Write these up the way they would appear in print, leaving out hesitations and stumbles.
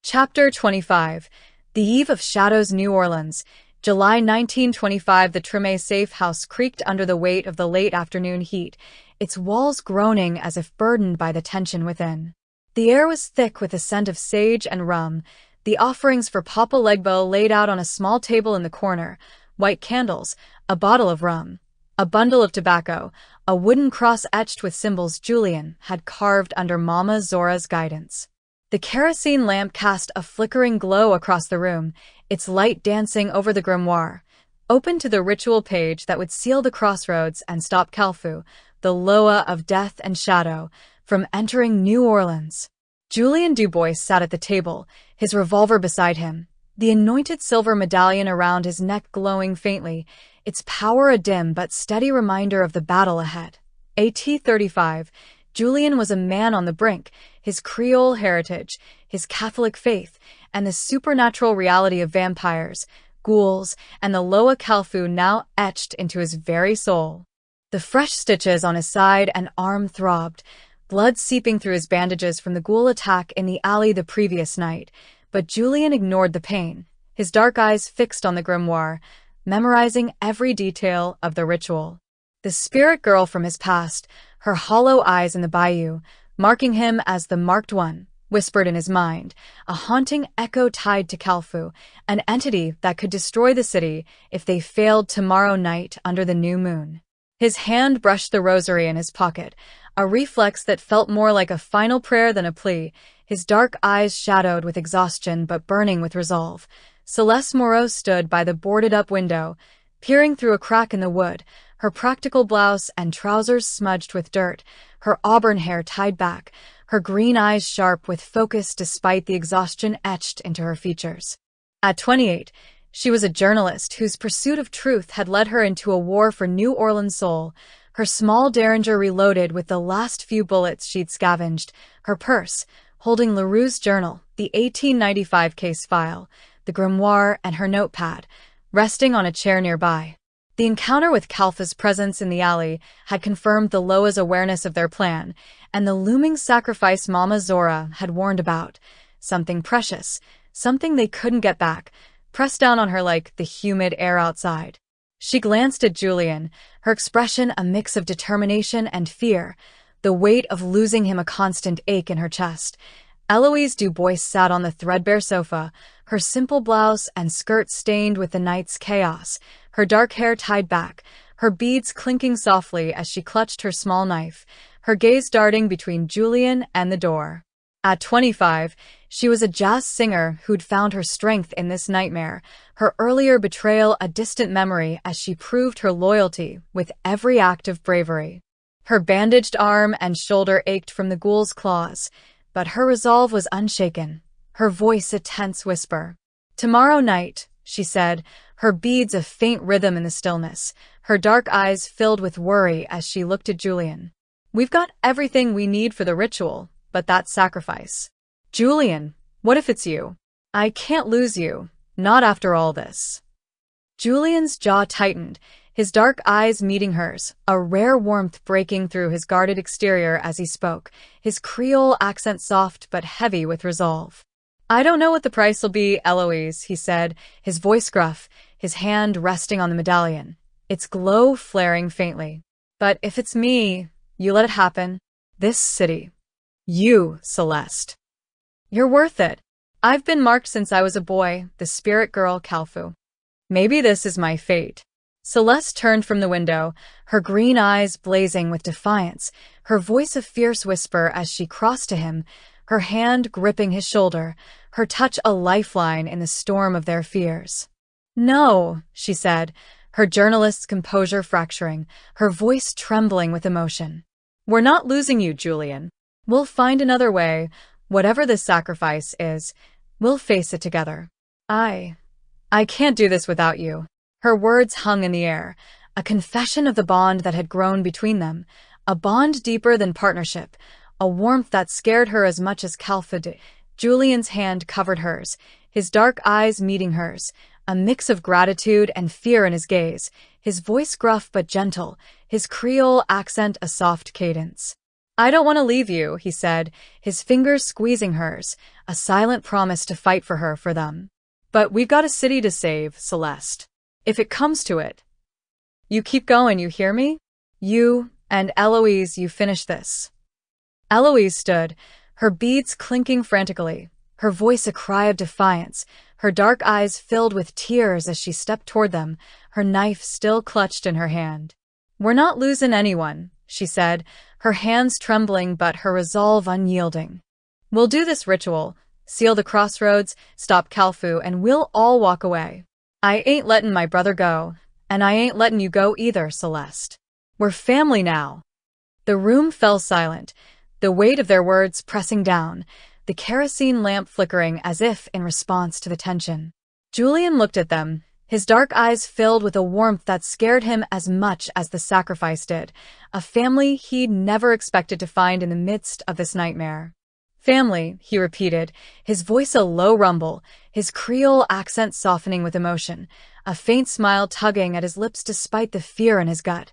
Chapter 25. The Eve of Shadows, New Orleans. July 1925. The Treme safe house creaked under the weight of the late afternoon heat, its walls groaning as if burdened by the tension within. The air was thick with the scent of sage and rum, the offerings for Papa Legbo laid out on a small table in the corner, white candles, a bottle of rum, a bundle of tobacco, a wooden cross etched with symbols Julian had carved under Mama Zora's guidance. The kerosene lamp cast a flickering glow across the room, its light dancing over the grimoire, open to the ritual page that would seal the crossroads and stop Kalfu, the Loa of death and shadow, from entering New Orleans. Julian Dubois sat at the table, his revolver beside him, the anointed silver medallion around his neck glowing faintly, its power a dim but steady reminder of the battle ahead. AT-35. Julian was a man on the brink, his Creole heritage, his Catholic faith, and the supernatural reality of vampires, ghouls, and the Loa Kalfu now etched into his very soul. The fresh stitches on his side and arm throbbed, blood seeping through his bandages from the ghoul attack in the alley the previous night, but Julian ignored the pain, his dark eyes fixed on the grimoire, memorizing every detail of the ritual. The spirit girl from his past, her hollow eyes in the bayou, marking him as the marked one, whispered in his mind, a haunting echo tied to Kalfu, an entity that could destroy the city if they failed tomorrow night under the new moon. His hand brushed the rosary in his pocket, a reflex that felt more like a final prayer than a plea, his dark eyes shadowed with exhaustion but burning with resolve. Celeste Moreau stood by the boarded-up window, peering through a crack in the wood, her practical blouse and trousers smudged with dirt, her auburn hair tied back, her green eyes sharp with focus despite the exhaustion etched into her features. At 28, she was a journalist whose pursuit of truth had led her into a war for New Orleans' soul, her small derringer reloaded with the last few bullets she'd scavenged, her purse, holding LaRue's journal, the 1895 case file, the grimoire, and her notepad, resting on a chair nearby. The encounter with Kalfu's presence in the alley had confirmed the Loa's awareness of their plan, and the looming sacrifice Mama Zora had warned about. Something precious, something they couldn't get back, pressed down on her like the humid air outside. She glanced at Julian, her expression a mix of determination and fear, the weight of losing him a constant ache in her chest. Eloise Dubois sat on the threadbare sofa, her simple blouse and skirt stained with the night's chaos, her dark hair tied back, her beads clinking softly as she clutched her small knife, her gaze darting between Julian and the door. At 25, she was a jazz singer who'd found her strength in this nightmare, her earlier betrayal a distant memory as she proved her loyalty with every act of bravery. Her bandaged arm and shoulder ached from the ghoul's claws, but her resolve was unshaken, her voice a tense whisper. "Tomorrow night," she said, her beads a faint rhythm in the stillness, her dark eyes filled with worry as she looked at Julian. "We've got everything we need for the ritual, but that sacrifice. Julian, what if it's you? I can't lose you, not after all this." Julian's jaw tightened, his dark eyes meeting hers, a rare warmth breaking through his guarded exterior as he spoke, his Creole accent soft but heavy with resolve. "I don't know what the price will be, Eloise," he said, his voice gruff, his hand resting on the medallion, its glow flaring faintly. "But if it's me, you let it happen. This city. You, Celeste. You're worth it. I've been marked since I was a boy, the spirit girl Kalfu. Maybe this is my fate." Celeste turned from the window, her green eyes blazing with defiance, her voice a fierce whisper as she crossed to him, her hand gripping his shoulder, her touch a lifeline in the storm of their fears. "No," she said, her journalist's composure fracturing, her voice trembling with emotion. "We're not losing you, Julian. We'll find another way, whatever the sacrifice is. We'll face it together. I can't do this without you." Her words hung in the air, a confession of the bond that had grown between them, a bond deeper than partnership, a warmth that scared her as much as Kalfu did. Julian's hand covered hers, his dark eyes meeting hers, a mix of gratitude and fear in his gaze, his voice gruff but gentle, his Creole accent a soft cadence. I don't want to leave you, he said, his fingers squeezing hers, a silent promise to fight for her for them. But we've got a city to save, Celeste. If it comes to it. You keep going, you hear me? You and Eloise, you finish this. Eloise stood, her beads clinking frantically, her voice a cry of defiance, her dark eyes filled with tears as she stepped toward them, her knife still clutched in her hand. We're not losing anyone, she said, her hands trembling but her resolve unyielding. We'll do this ritual, seal the crossroads, stop Kalfu, and we'll all walk away. I ain't letting my brother go, and I ain't letting you go either, Celeste. We're family now. The room fell silent, the weight of their words pressing down, the kerosene lamp flickering as if in response to the tension. Julian looked at them, his dark eyes filled with a warmth that scared him as much as the sacrifice did, a family he'd never expected to find in the midst of this nightmare. Family, he repeated, his voice a low rumble, his Creole accent softening with emotion, a faint smile tugging at his lips despite the fear in his gut.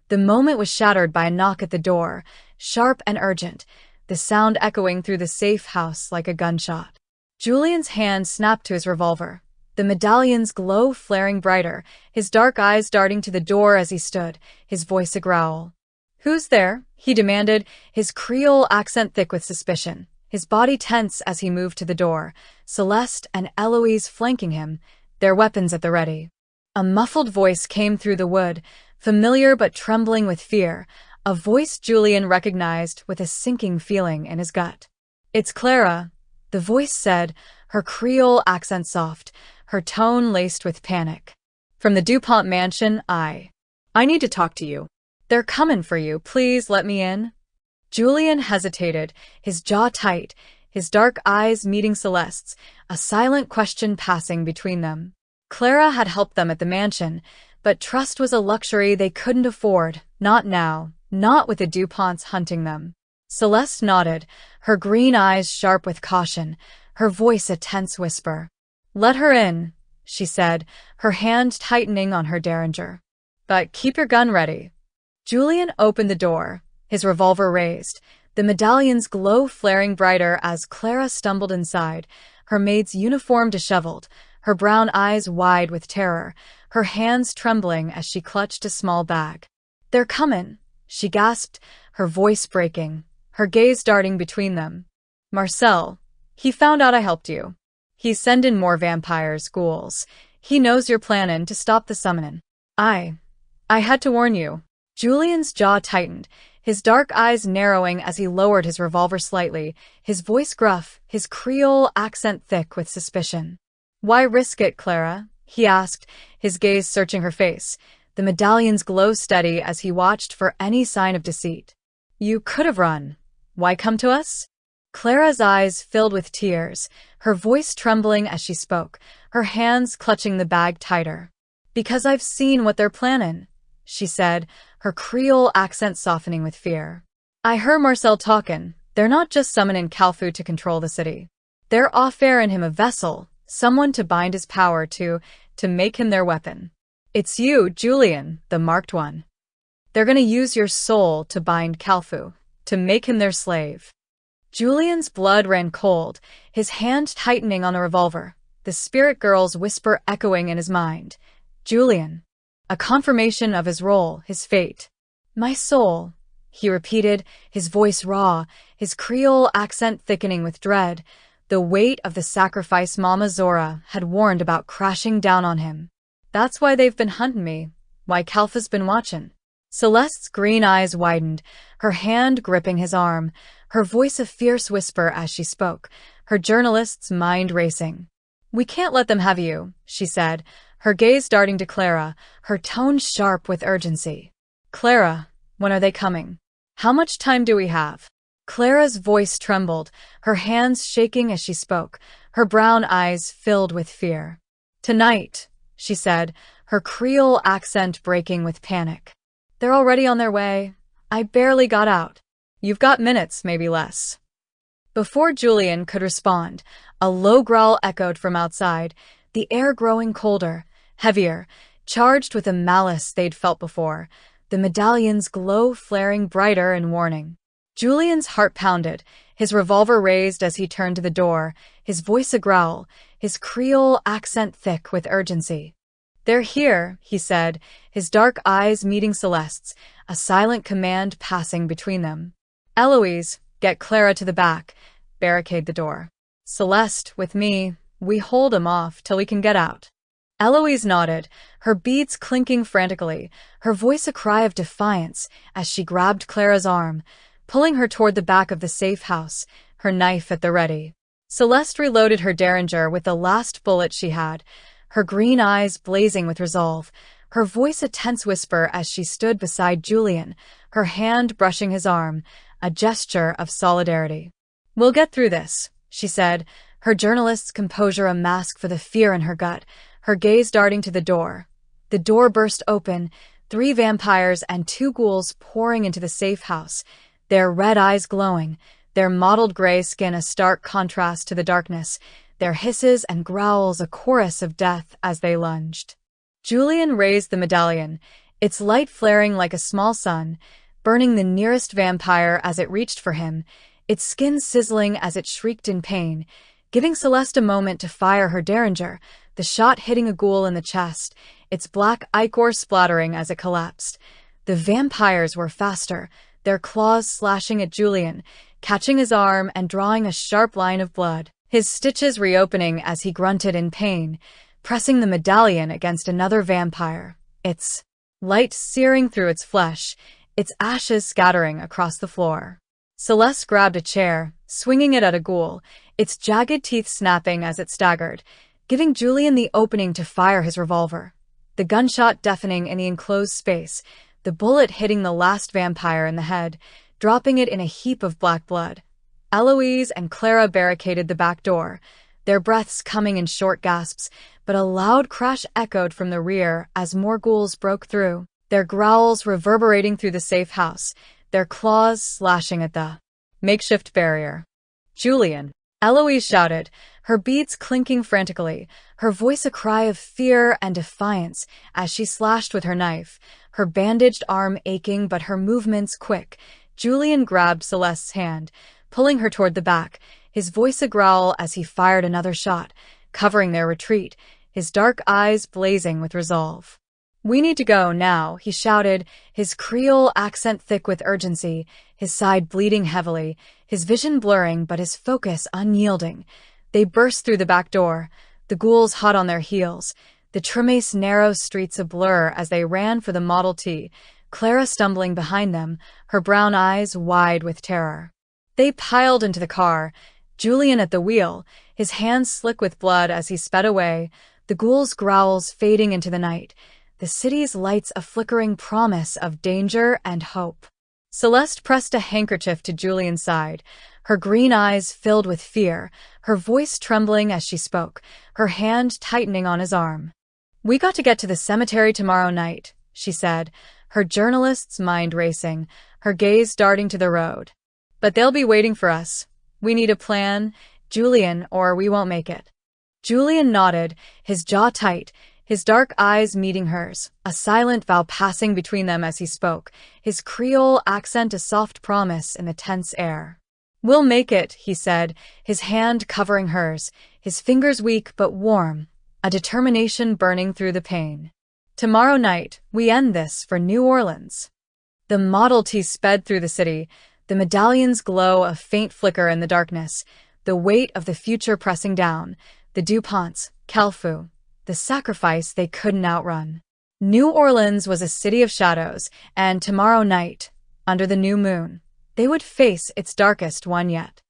The moment was shattered by a knock at the door, sharp and urgent, the sound echoing through the safe house like a gunshot. Julian's hand snapped to his revolver, the medallion's glow flaring brighter, his dark eyes darting to the door as he stood, his voice a growl. Who's there? He demanded, his Creole accent thick with suspicion, his body tense as he moved to the door, Celeste and Eloise flanking him, their weapons at the ready. A muffled voice came through the wood, familiar but trembling with fear, a voice Julian recognized with a sinking feeling in his gut. It's Clara, the voice said, her Creole accent soft, her tone laced with panic. From the DuPont mansion, I need to talk to you. They're coming for you, please let me in. Julian hesitated, his jaw tight, his dark eyes meeting Celeste's, a silent question passing between them. Clara had helped them at the mansion, but trust was a luxury they couldn't afford, not now, not with the DuPonts hunting them. Celeste nodded, her green eyes sharp with caution, her voice a tense whisper. Let her in, she said, her hand tightening on her derringer. But keep your gun ready. Julian opened the door, his revolver raised, the medallion's glow flaring brighter as Clara stumbled inside, her maid's uniform disheveled, her brown eyes wide with terror, her hands trembling as she clutched a small bag. They're comin', she gasped, her voice breaking, her gaze darting between them. Marcel, he found out I helped you. He's sendin' more vampires, ghouls. He knows you're plannin' to stop the summonin'. I had to warn you. Julian's jaw tightened, his dark eyes narrowing as he lowered his revolver slightly, his voice gruff, his Creole accent thick with suspicion. Why risk it, Clara? He asked, his gaze searching her face, the medallion's glow steady as he watched for any sign of deceit. You could have run. Why come to us? Clara's eyes filled with tears, her voice trembling as she spoke, her hands clutching the bag tighter. Because I've seen what they're plannin', she said, her Creole accent softening with fear. I heard Marcel talkin'. They're not just summoning Kalfu to control the city. They're offering him a vessel, someone to bind his power to make him their weapon. It's you, Julian, the marked one. They're gonna use your soul to bind Kalfu, to make him their slave. Julian's blood ran cold, his hand tightening on the revolver, the spirit girl's whisper echoing in his mind. Julian. A confirmation of his role, his fate. My soul, he repeated, his voice raw, his Creole accent thickening with dread, the weight of the sacrifice Mama Zora had warned about crashing down on him. That's why they've been hunting me, why Kalfa's been watching. Celeste's green eyes widened, her hand gripping his arm, her voice a fierce whisper as she spoke, her journalist's mind racing. We can't let them have you, she said, her gaze darting to Clara, her tone sharp with urgency. Clara, when are they coming? How much time do we have? Clara's voice trembled, her hands shaking as she spoke, her brown eyes filled with fear. Tonight, she said, her Creole accent breaking with panic. They're already on their way. I barely got out. You've got minutes, maybe less. Before Julian could respond, a low growl echoed from outside, the air growing colder, heavier, charged with a malice they'd felt before, the medallion's glow flaring brighter in warning. Julian's heart pounded, his revolver raised as he turned to the door, his voice a growl, his Creole accent thick with urgency. "They're here," he said, his dark eyes meeting Celeste's, a silent command passing between them. "Eloise, get Clara to the back. Barricade the door. Celeste, with me, we hold him off till we can get out." Eloise nodded, her beads clinking frantically, her voice a cry of defiance as she grabbed Clara's arm, pulling her toward the back of the safe house, her knife at the ready. Celeste reloaded her derringer with the last bullet she had, her green eyes blazing with resolve, her voice a tense whisper as she stood beside Julian, her hand brushing his arm, a gesture of solidarity. "We'll get through this," she said, her journalist's composure a mask for the fear in her gut, her gaze darting to the door. The door burst open, 3 vampires and 2 ghouls pouring into the safe house, their red eyes glowing, their mottled gray skin a stark contrast to the darkness, their hisses and growls a chorus of death as they lunged. Julian raised the medallion, its light flaring like a small sun, burning the nearest vampire as it reached for him, its skin sizzling as it shrieked in pain, giving Celeste a moment to fire her derringer, the shot hitting a ghoul in the chest, its black ichor splattering as it collapsed. The vampires were faster, their claws slashing at Julian, catching his arm and drawing a sharp line of blood, his stitches reopening as he grunted in pain, pressing the medallion against another vampire, its light searing through its flesh, its ashes scattering across the floor. Celeste grabbed a chair, swinging it at a ghoul, its jagged teeth snapping as it staggered, giving Julian the opening to fire his revolver. The gunshot deafening in the enclosed space, the bullet hitting the last vampire in the head, dropping it in a heap of black blood. Eloise and Clara barricaded the back door, their breaths coming in short gasps, but a loud crash echoed from the rear as more ghouls broke through, their growls reverberating through the safe house, their claws slashing at the makeshift barrier. "Julian!" Eloise shouted, her beads clinking frantically, her voice a cry of fear and defiance as she slashed with her knife, her bandaged arm aching but her movements quick. Julian grabbed Celeste's hand, pulling her toward the back, his voice a growl as he fired another shot, covering their retreat, his dark eyes blazing with resolve. "We need to go now," he shouted, his Creole accent thick with urgency, his side bleeding heavily, his vision blurring but his focus unyielding. They burst through the back door, the ghouls hot on their heels, the Tremace narrow streets a blur as they ran for the Model T, Clara stumbling behind them, her brown eyes wide with terror. They piled into the car, Julian at the wheel, his hands slick with blood as he sped away, the ghouls' growls fading into the night, the city's lights a flickering promise of danger and hope. Celeste pressed a handkerchief to Julian's side, her green eyes filled with fear, her voice trembling as she spoke, her hand tightening on his arm. "We got to get to the cemetery tomorrow night," she said, her journalist's mind racing, her gaze darting to the road. "But they'll be waiting for us. We need a plan, Julian, or we won't make it." Julian nodded, his jaw tight, his dark eyes meeting hers, a silent vow passing between them as he spoke, his Creole accent a soft promise in the tense air. "We'll make it," he said, his hand covering hers, his fingers weak but warm, a determination burning through the pain. "Tomorrow night, we end this for New Orleans." The Model T sped through the city, the medallion's glow a faint flicker in the darkness, the weight of the future pressing down, the DuPonts, Calfu, the sacrifice they couldn't outrun. New Orleans was a city of shadows, and tomorrow night, under the new moon, they would face its darkest one yet.